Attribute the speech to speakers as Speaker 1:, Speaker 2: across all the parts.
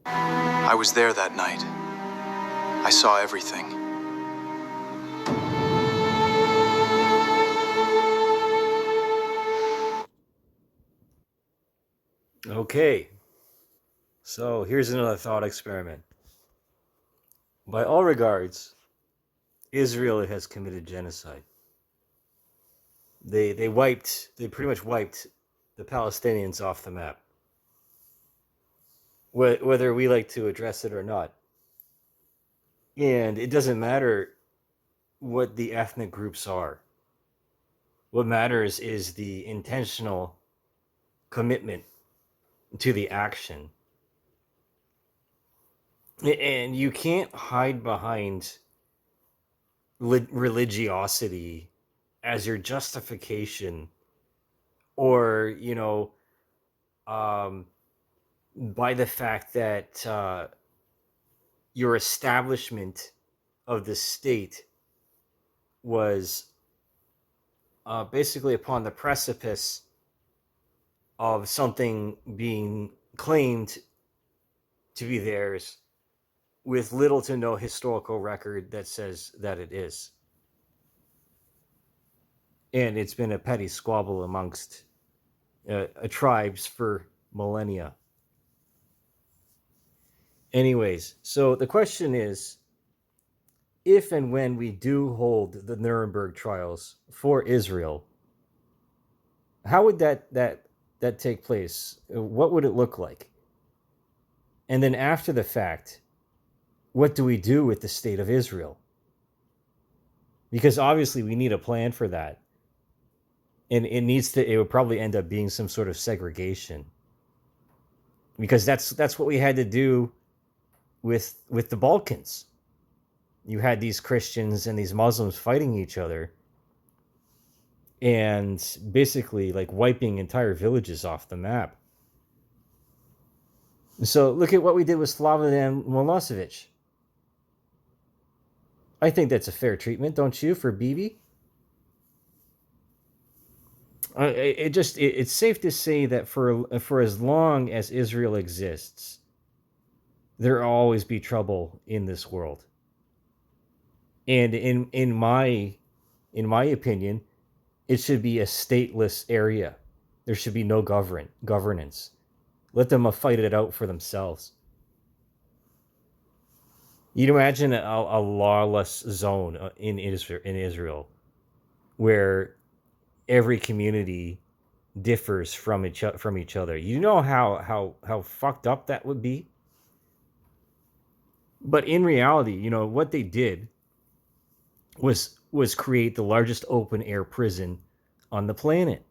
Speaker 1: I was there that night. I saw everything.
Speaker 2: Okay, so here's another thought experiment. By all regards, Israel has committed genocide. They pretty much wiped the Palestinians off the map. Whether we like to address it or not. And it doesn't matter what the ethnic groups are. What matters is the intentional commitment to the action. And you can't hide behind religiosity as your justification, or um, by the fact that your establishment of the state was basically upon the precipice of something being claimed to be theirs with little to no historical record that says that it is. And it's been a petty squabble amongst tribes for millennia. Anyways, so the question is, if and when we do hold the Nuremberg trials for Israel, how would that take place? What would it look like? And then after the fact, what do we do with the state of Israel? Because obviously we need a plan for that. And it would probably end up being some sort of segregation. Because that's what we had to do with the Balkans. You had these Christians and these Muslims fighting each other and basically like wiping entire villages off the map. So look at what we did with Slobodan Milosevic. I think that's a fair treatment, don't you, for Bibi? It's safe to say that for as long as Israel exists, there will always be trouble in this world. And in my opinion, it should be a stateless area. There should be no governance. Let them fight it out for themselves. You'd imagine a lawless zone in Israel, where every community differs from each other. You know how fucked up that would be. But in reality, what they did was create the largest open air prison on the planet.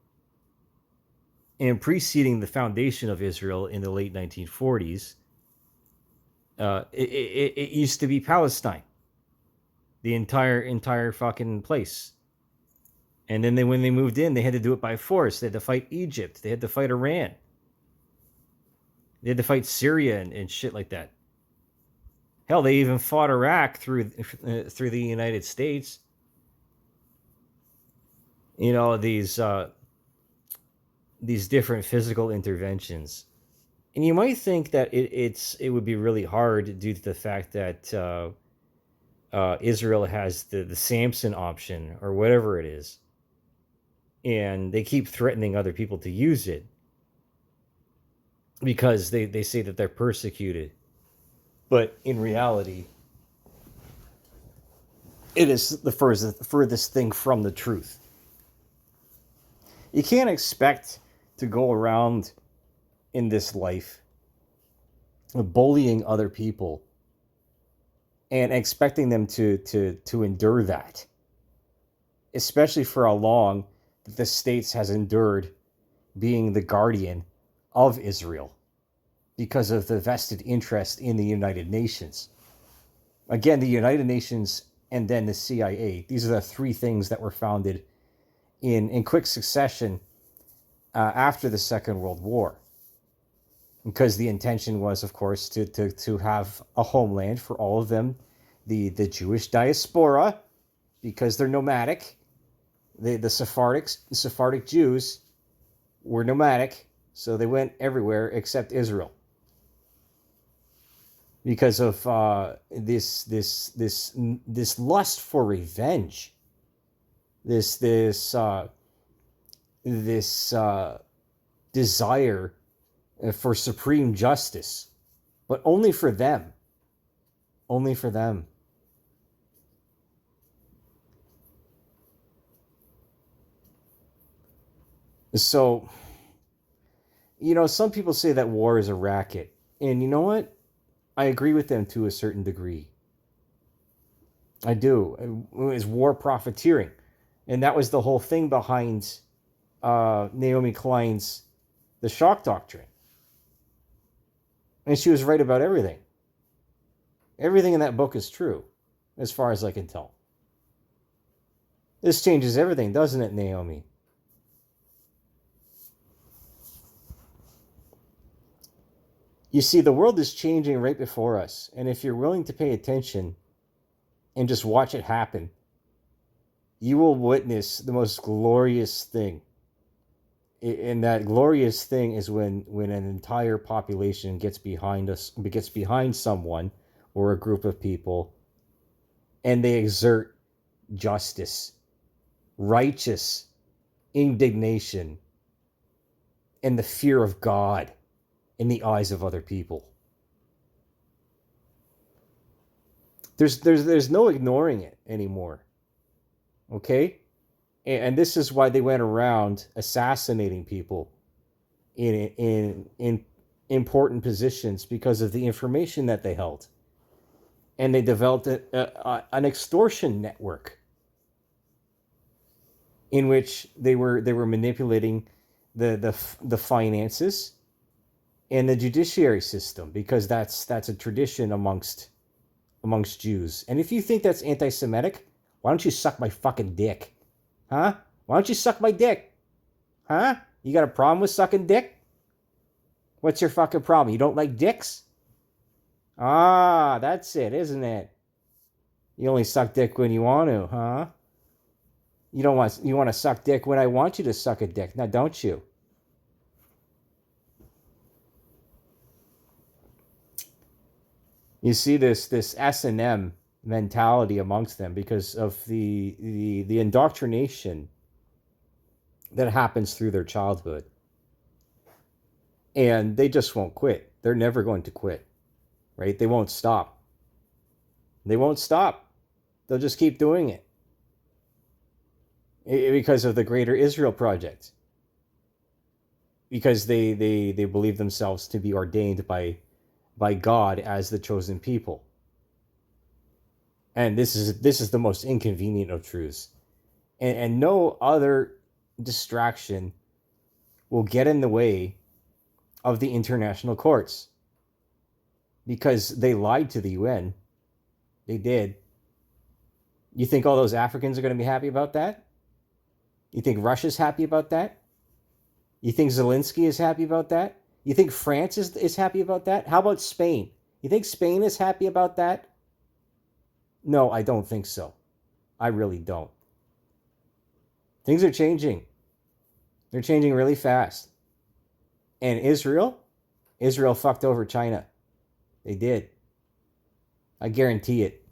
Speaker 2: And preceding the foundation of Israel in the late 1940s, it used to be Palestine, the entire fucking place. And then when they moved in, they had to do it by force. They had to fight Egypt. They had to fight Iran. They had to fight Syria and shit like that. Hell, they even fought Iraq through the United States. These different physical interventions. And you might think that it would be really hard due to the fact that Israel has the Samson option or whatever it is, and they keep threatening other people to use it because they say that they're persecuted. But in reality, it is the furthest thing from the truth. You can't expect to go around in this life bullying other people and expecting them to endure that, especially for how long the states has endured being the guardian of Israel because of the vested interest in the United Nations. Again, the United Nations and then the CIA. These are the three things that were founded in quick succession after the Second World War. Because the intention was, of course, to have a homeland for all of them, the Jewish diaspora, because they're nomadic. The Sephardic Jews were nomadic, so they went everywhere except Israel. because of this lust for revenge, this desire for supreme justice, but only for them, only for them. So, some people say that war is a racket, and you know what? I agree with them to a certain degree. I do. Is war profiteering? And that was the whole thing behind Naomi Klein's The Shock Doctrine. And she was right about everything. Everything in that book is true, as far as I can tell. This changes everything, doesn't it, Naomi? You see, the world is changing right before us. And if you're willing to pay attention and just watch it happen, you will witness the most glorious thing. And that glorious thing is when an entire population gets behind someone or a group of people, and they exert justice, righteous indignation, and the fear of God in the eyes of other people. There's no ignoring it anymore. Okay? And this is why they went around assassinating people in important positions, because of the information that they held. And they developed an extortion network in which they were manipulating the finances and the judiciary system, because that's a tradition amongst Jews. And if you think that's anti-Semitic, why don't you suck my fucking dick? Huh? Why don't you suck my dick? Huh? You got a problem with sucking dick? What's your fucking problem? You don't like dicks? Ah, that's it, isn't it? You only suck dick when you want to, huh? You want to suck dick when I want you to suck a dick. Now, don't you? You see this S&M mentality amongst them because of the indoctrination that happens through their childhood. And they just won't quit. They're never going to quit, right? They won't stop. They won't stop. They'll just keep doing it because of the Greater Israel Project. Because they believe themselves to be ordained by God as the chosen people. And this is the most inconvenient of truths. And no other distraction will get in the way of the international courts, because they lied to the UN. They did. You think all those Africans are going to be happy about that? You think Russia's happy about that? You think Zelensky is happy about that? You think France is happy about that? How about Spain? You think Spain is happy about that? No, I don't think so. I really don't. Things are changing. They're changing really fast. And Israel fucked over China. They did. I guarantee it.